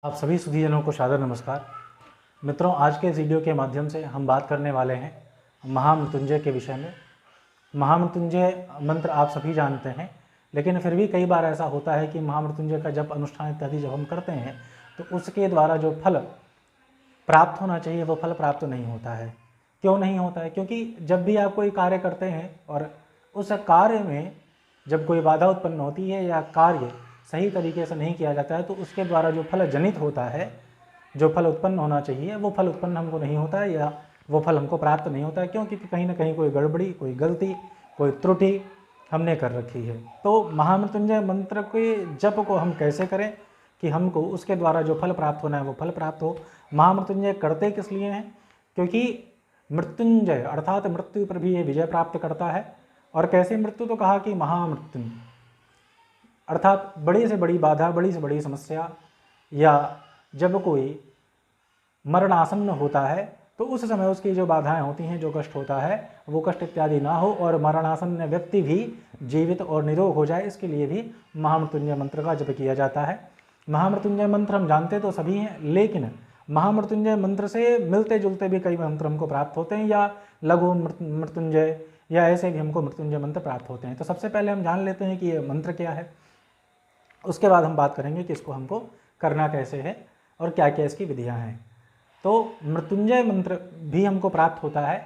आप सभी सुधीजनों को सादर नमस्कार। मित्रों, आज के इस वीडियो के माध्यम से हम बात करने वाले हैं महामृत्युंजय के विषय में। महामृत्युंजय मंत्र आप सभी जानते हैं, लेकिन फिर भी कई बार ऐसा होता है कि महामृत्युंजय का जप अनुष्ठान इत्यादि जब हम करते हैं तो उसके द्वारा जो फल प्राप्त होना चाहिए वो फल प्राप्त नहीं होता है। क्यों नहीं होता है? क्योंकि जब भी आप कोई कार्य करते हैं और उस कार्य में जब कोई बाधा उत्पन्न होती है या कार्य सही तरीके से नहीं किया जाता है तो उसके द्वारा जो फल जनित होता है, जो फल उत्पन्न होना चाहिए वो फल उत्पन्न हमको नहीं होता है या वो फल हमको प्राप्त नहीं होता है। क्योंकि कहीं ना कहीं कोई गड़बड़ी, कोई गलती, कोई त्रुटि हमने कर रखी है। तो महामृत्युंजय मंत्र के जप को हम कैसे करें कि हमको उसके द्वारा जो फल प्राप्त होना है वो फल प्राप्त हो। महामृत्युंजय करते किस लिए हैं? क्योंकि मृत्युंजय अर्थात मृत्यु पर भी ये विजय प्राप्त करता है। और कैसे मृत्यु? तो कहा कि महामृत्यु अर्थात बड़ी से बड़ी बाधा, बड़ी से बड़ी समस्या, या जब कोई मरणासन्न होता है तो उस समय उसकी जो बाधाएं होती हैं, जो कष्ट होता है, वो कष्ट इत्यादि ना हो और मरणासन्न व्यक्ति भी जीवित और निरोग हो जाए, इसके लिए भी महामृत्युंजय मंत्र का जप किया जाता है। महामृत्युंजय मंत्र हम जानते तो सभी हैं, लेकिन महामृत्युंजय मंत्र से मिलते जुलते भी कई मंत्र हमको प्राप्त होते हैं, या लघु मृत्युंजय या ऐसे भी हमको मृत्युंजय मंत्र प्राप्त होते हैं। तो सबसे पहले हम जान लेते हैं कि ये मंत्र क्या है, उसके बाद हम बात करेंगे कि इसको हमको करना कैसे है और क्या क्या इसकी विधियां हैं। तो मृत्युंजय मंत्र भी हमको प्राप्त होता है,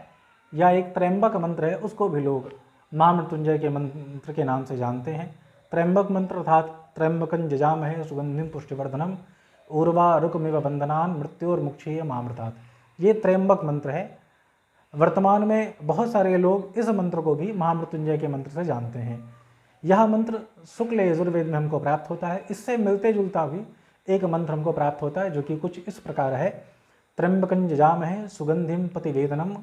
या एक त्र्यंबक मंत्र है, उसको भी लोग महामृत्युंजय के मंत्र के नाम से जानते हैं। त्र्यंबक मंत्र अर्थात त्र्यंबकं जजामहे सुगंधिं पुष्टिवर्धनम उर्वारुकमिव बंधनान मृत्योर्मुक्षीय मामृतात्। ये त्र्यंबक मंत्र है। वर्तमान में बहुत सारे लोग इस मंत्र को भी महामृत्युंजय के मंत्र से जानते हैं। यह मंत्र शुक्ल यजुर्वेद में हमको प्राप्त होता है। इससे मिलते जुलता भी एक मंत्र हमको प्राप्त होता है जो कि कुछ इस प्रकार है। त्र्यंबकं जजामहे सुगंधिं प्रतिवेदनम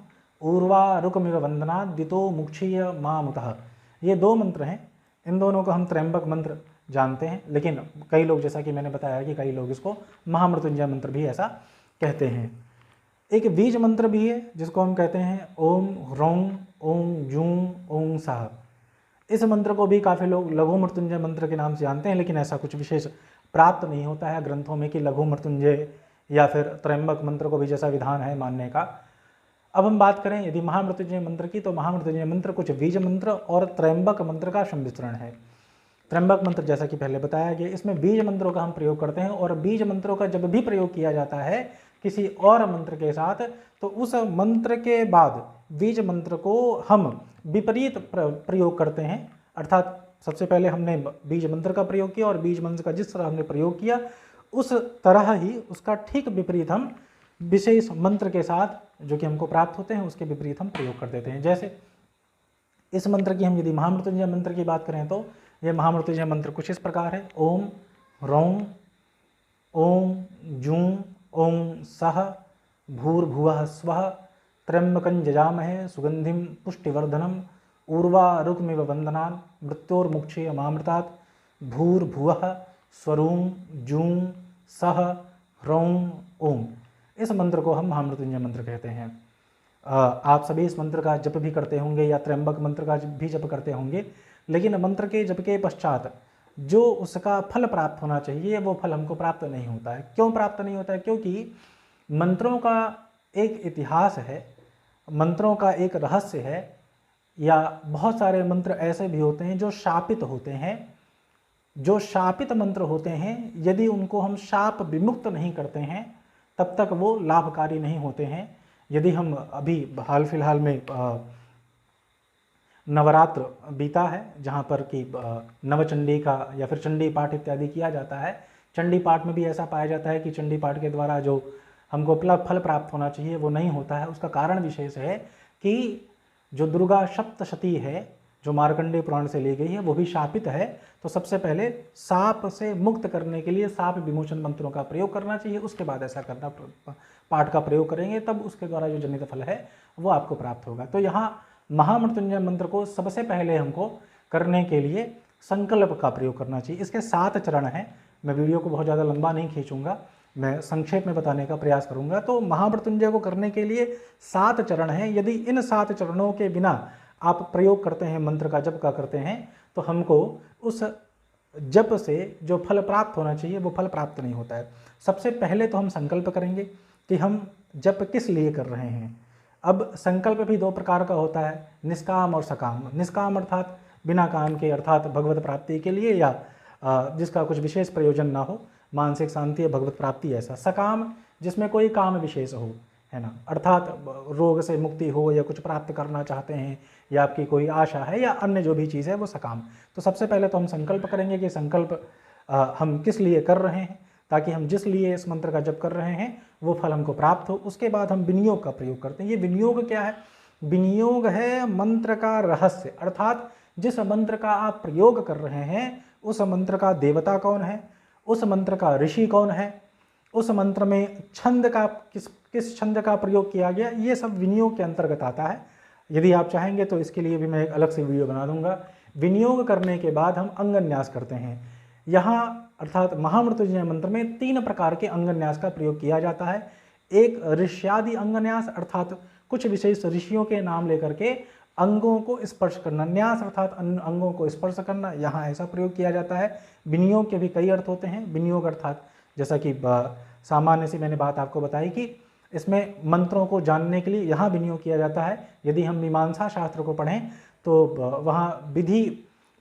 उर्वारुकमिव बंधनात् दितो मुक्षीय मामुतः। ये दो मंत्र हैं। इन दोनों को हम त्र्यंबक मंत्र जानते हैं, लेकिन कई लोग, जैसा कि मैंने बताया कि कई लोग इसको महामृत्युंजय मंत्र भी ऐसा कहते हैं। एक बीज मंत्र भी है जिसको हम कहते हैं ओम ह्रौं ओम जूं ओम सः। इस मंत्र को भी काफ़ी लोग लघु मृत्युंजय मंत्र के नाम से जानते हैं, लेकिन ऐसा कुछ विशेष प्राप्त नहीं होता है ग्रंथों में कि लघु मृत्युंजय या फिर त्र्यंबक मंत्र को भी जैसा विधान है मानने का। अब हम बात करें यदि महामृत्युंजय मंत्र की, तो महामृत्युंजय मंत्र कुछ बीज मंत्र और त्र्यंबक मंत्र का सम्मिश्रण है। त्र्यंबक मंत्र जैसा कि पहले बताया गया, इसमें बीज मंत्रों का हम प्रयोग करते हैं, और बीज मंत्रों का जब भी प्रयोग किया जाता है किसी और मंत्र के साथ, तो उस मंत्र के बाद बीज मंत्र को हम विपरीत प्रयोग करते हैं। अर्थात सबसे पहले हमने बीज मंत्र का प्रयोग किया और बीज मंत्र का जिस तरह हमने प्रयोग किया उस तरह ही उसका ठीक विपरीत हम विशेष मंत्र के साथ जो कि हमको प्राप्त होते हैं उसके विपरीत हम प्रयोग कर देते हैं। जैसे इस मंत्र की हम यदि महामृत्युंजय मंत्र की बात करें तो यह महामृत्युंजय मंत्र कुछ इस प्रकार है। ओम ह्रौं ओम जूं ओम सः भूर्भुवः स्वः त्र्यंबकं जजामहे सुगंधिं पुष्टिवर्धनम उर्वारुकमिव बंधनान् मृत्योर्मुक्षीय मामृतात् भूर्भुवः स्वरूं जूं सः ह्रौं ओम। इस मंत्र को हम महामृत्युंजय मंत्र कहते हैं। आप सभी इस मंत्र का जप भी करते होंगे या त्र्यंबक मंत्र का भी जप करते होंगे, लेकिन मंत्र के जप के पश्चात जो उसका फल प्राप्त होना चाहिए वो फल हमको प्राप्त नहीं होता है। क्यों प्राप्त नहीं होता है? क्योंकि मंत्रों का एक इतिहास है, मंत्रों का एक रहस्य है, या बहुत सारे मंत्र ऐसे भी होते हैं जो शापित होते हैं। जो शापित मंत्र होते हैं यदि उनको हम शाप विमुक्त नहीं करते हैं तब तक वो लाभकारी नहीं होते हैं। यदि हम अभी हाल फिलहाल में नवरात्र बीता है जहाँ पर कि नवचंडी का या फिर चंडी पाठ इत्यादि किया जाता है। चंडी पाठ में भी ऐसा पाया जाता है कि चंडी पाठ के द्वारा जो हमको फल प्राप्त होना चाहिए वो नहीं होता है। उसका कारण विशेष है कि जो दुर्गा सप्तशती है जो मार्कंडेय पुराण से ली गई है वो भी शापित है। तो सबसे पहले साप से मुक्त करने के लिए साप विमोचन मंत्रों का प्रयोग करना चाहिए, उसके बाद ऐसा करना पाठ का प्रयोग करेंगे तब उसके द्वारा जो जनित फल है वो आपको प्राप्त होगा। तो यहाँ महामृत्युंजय मंत्र को सबसे पहले हमको करने के लिए संकल्प का प्रयोग करना चाहिए। इसके 7 चरण हैं। मैं वीडियो को बहुत ज़्यादा लंबा नहीं खींचूंगा, मैं संक्षेप में बताने का प्रयास करूंगा। तो महामृत्युंजय को करने के लिए 7 चरण हैं। यदि इन 7 चरणों के बिना आप प्रयोग करते हैं, मंत्र का जप का करते हैं, तो हमको उस जप से जो फल प्राप्त होना चाहिए वो फल प्राप्त नहीं होता है। सबसे पहले तो हम संकल्प करेंगे कि हम जप किस लिए कर रहे हैं। अब संकल्प भी दो प्रकार का होता है, निष्काम और सकाम। निष्काम अर्थात बिना काम के, अर्थात भगवत प्राप्ति के लिए या जिसका कुछ विशेष प्रयोजन ना हो, मानसिक शांति या भगवत प्राप्ति ऐसा। सकाम जिसमें कोई काम विशेष हो, है ना, अर्थात रोग से मुक्ति हो या कुछ प्राप्त करना चाहते हैं या आपकी कोई आशा है या अन्य जो भी चीज़ है वो सकाम। तो सबसे पहले तो हम संकल्प करेंगे कि संकल्प हम किस लिए कर रहे हैं, ताकि हम जिस लिए इस मंत्र का जप कर रहे हैं वो फल हमको प्राप्त हो। उसके बाद हम विनियोग का प्रयोग करते हैं। ये विनियोग क्या है? विनियोग है मंत्र का रहस्य, अर्थात जिस मंत्र का आप प्रयोग कर रहे हैं उस मंत्र का देवता कौन है, उस मंत्र का ऋषि कौन है, उस मंत्र में छंद का किस छंद का प्रयोग किया गया, ये सब विनियोग के अंतर्गत आता है। यदि आप चाहेंगे तो इसके लिए भी मैं एक अलग से वीडियो बना दूंगा। विनियोग करने के बाद हम अंगन्यास करते हैं। यहाँ अर्थात महामृत्युंजय मंत्र में 3 प्रकार के अंगन्यास का प्रयोग किया जाता है। एक ऋष्यादि अंगन्यास, अर्थात कुछ विशेष ऋषियों के नाम लेकर के अंगों को स्पर्श करना। न्यास अर्थात अंगों को स्पर्श करना, यहाँ ऐसा प्रयोग किया जाता है। विनियोग के भी कई अर्थ होते हैं। विनियोग अर्थात जैसा कि सामान्य सी मैंने बात आपको बताई कि इसमें मंत्रों को जानने के लिए यहाँ विनियोग किया जाता है। यदि हम मीमांसा शास्त्र को पढ़ें तो वहाँ विधि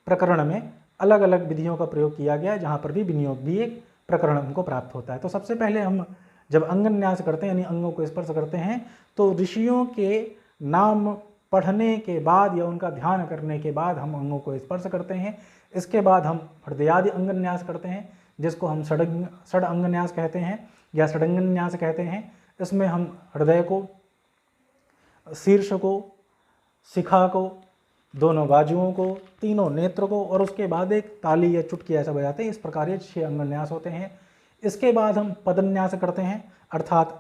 प्रकरण में अलग अलग विधियों का प्रयोग किया गया है, जहाँ पर भी विनियोग भी एक प्रकरण हमको प्राप्त होता है। तो सबसे पहले हम जब अंगन्यास करते हैं यानी अंगों को स्पर्श करते हैं तो ऋषियों के नाम पढ़ने के बाद या उनका ध्यान करने के बाद हम अंगों को स्पर्श करते हैं। इसके बाद हम हृदयादि अंगन्यास करते हैं, जिसको हम षड अंगन्यास कहते हैं या षडंगन्यास कहते हैं। इसमें हम हृदय को, शीर्ष को, शिखा को, दोनों बाजुओं को, तीनों नेत्र को और उसके बाद एक ताली या चुटकी ऐसा बजाते हैं। इस प्रकार ये 6 अंगन्यास होते हैं। इसके बाद हम पदन्यास करते हैं, अर्थात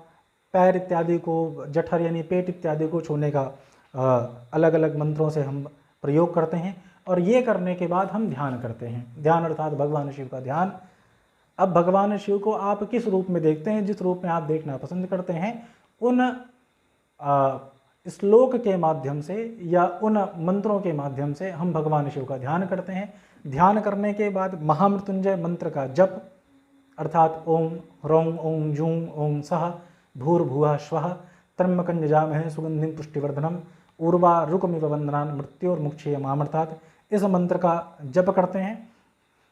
पैर इत्यादि को, जठर यानी पेट इत्यादि को छूने का अलग अलग मंत्रों से हम प्रयोग करते हैं। और ये करने के बाद हम ध्यान करते हैं। ध्यान अर्थात भगवान शिव का ध्यान। अब भगवान शिव को आप किस रूप में देखते हैं, जिस रूप में आप देखना पसंद करते हैं, उन श्लोक के माध्यम से या उन मंत्रों के माध्यम से हम भगवान शिव का ध्यान करते हैं। ध्यान करने के बाद महामृत्युंजय मंत्र का जप, अर्थात ओम ह्रौं ओम जूं ओम सः भूर्भुवः स्वः त्र्यंबकं यजामहे सुगंधिं पुष्टिवर्धनम उर्वा रुकमिव वंदनान् मृत्योर्मुक्षीयमाम्, अर्थात इस मंत्र का जप करते हैं।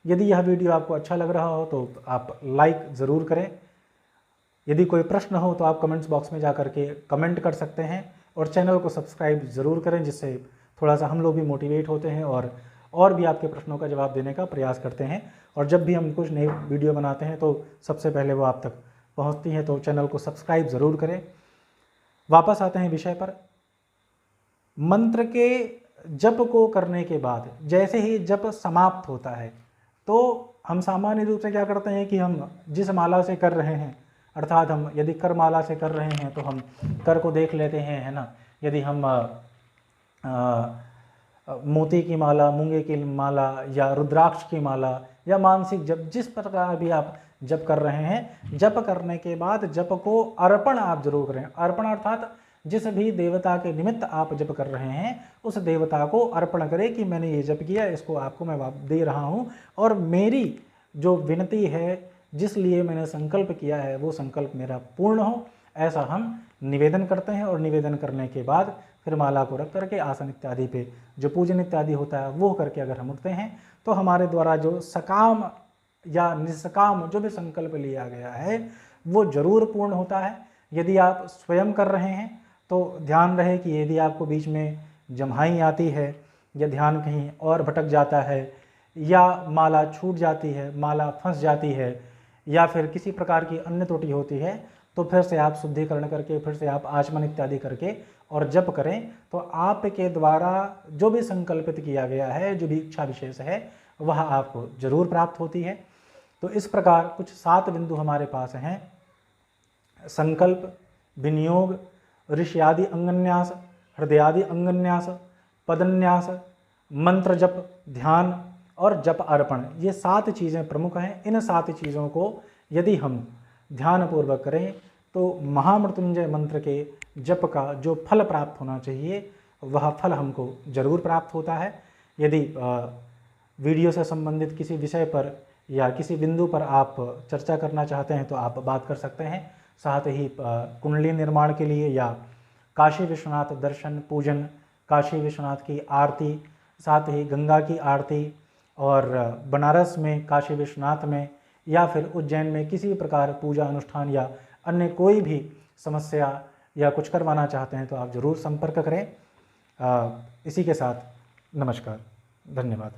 यदि यह वीडियो आपको अच्छा लग रहा हो तो आप लाइक ज़रूर करें। यदि कोई प्रश्न हो तो आप कमेंट्स बॉक्स में जा कर के कमेंट कर सकते हैं और चैनल को सब्सक्राइब ज़रूर करें, जिससे थोड़ा सा हम लोग भी मोटिवेट होते हैं और भी आपके प्रश्नों का जवाब देने का प्रयास करते हैं। और जब भी हम कुछ नई वीडियो बनाते हैं तो सबसे पहले वो आप तक पहुंचती हैं। तो चैनल को सब्सक्राइब ज़रूर करें। वापस आते हैं विषय पर। मंत्र के जप को करने के बाद जैसे ही जप समाप्त होता है तो हम सामान्य रूप से क्या करते हैं कि हम जिस माला से कर रहे हैं, अर्थात हम यदि कर माला से कर रहे हैं तो हम कर को देख लेते हैं, है ना। यदि हम मोती की माला, मूंगे की माला या रुद्राक्ष की माला या मानसिक जप, जिस प्रकार भी आप जप कर रहे हैं, जप करने के बाद जप को अर्पण आप जरूर करें। अर्पण अर्थात जिस भी देवता के निमित्त आप जप कर रहे हैं उस देवता को अर्पण करें कि मैंने ये जप किया, इसको आपको मैं दे रहा हूँ और मेरी जो विनती है, जिस लिए मैंने संकल्प किया है, वो संकल्प मेरा पूर्ण हो, ऐसा हम निवेदन करते हैं। और निवेदन करने के बाद फिर माला को रख करके आसन इत्यादि पे जो पूजन इत्यादि होता है वो करके अगर हम उठते हैं तो हमारे द्वारा जो सकाम या निष्काम जो भी संकल्प लिया गया है वो जरूर पूर्ण होता है। यदि आप स्वयं कर रहे हैं तो ध्यान रहे कि यदि आपको बीच में जम्हाई आती है या ध्यान कहीं और भटक जाता है या माला छूट जाती है, माला फंस जाती है या फिर किसी प्रकार की अन्य त्रुटि होती है तो फिर से आप शुद्धिकरण करके फिर से आप आचमन इत्यादि करके और जप करें तो आपके द्वारा जो भी संकल्पित किया गया है, जो भी इच्छा विशेष है, वह आपको जरूर प्राप्त होती है। तो इस प्रकार कुछ 7 बिंदु हमारे पास हैं: संकल्प, विनियोग, ऋष्यादि अंगन्यास, हृदयादि अंगन्यास, पदन्यास, मंत्र जप, ध्यान और जप अर्पण। ये 7 चीज़ें प्रमुख हैं। इन 7 चीज़ों को यदि हम ध्यानपूर्वक करें तो महामृत्युंजय मंत्र के जप का जो फल प्राप्त होना चाहिए वह फल हमको जरूर प्राप्त होता है। यदि वीडियो से संबंधित किसी विषय पर या किसी बिंदु पर आप चर्चा करना चाहते हैं तो आप बात कर सकते हैं। साथ ही कुंडली निर्माण के लिए या काशी विश्वनाथ दर्शन पूजन, काशी विश्वनाथ की आरती, साथ ही गंगा की आरती, और बनारस में काशी विश्वनाथ में या फिर उज्जैन में किसी प्रकार पूजा अनुष्ठान या अन्य कोई भी समस्या या कुछ करवाना चाहते हैं तो आप ज़रूर संपर्क करें। इसी के साथ नमस्कार, धन्यवाद।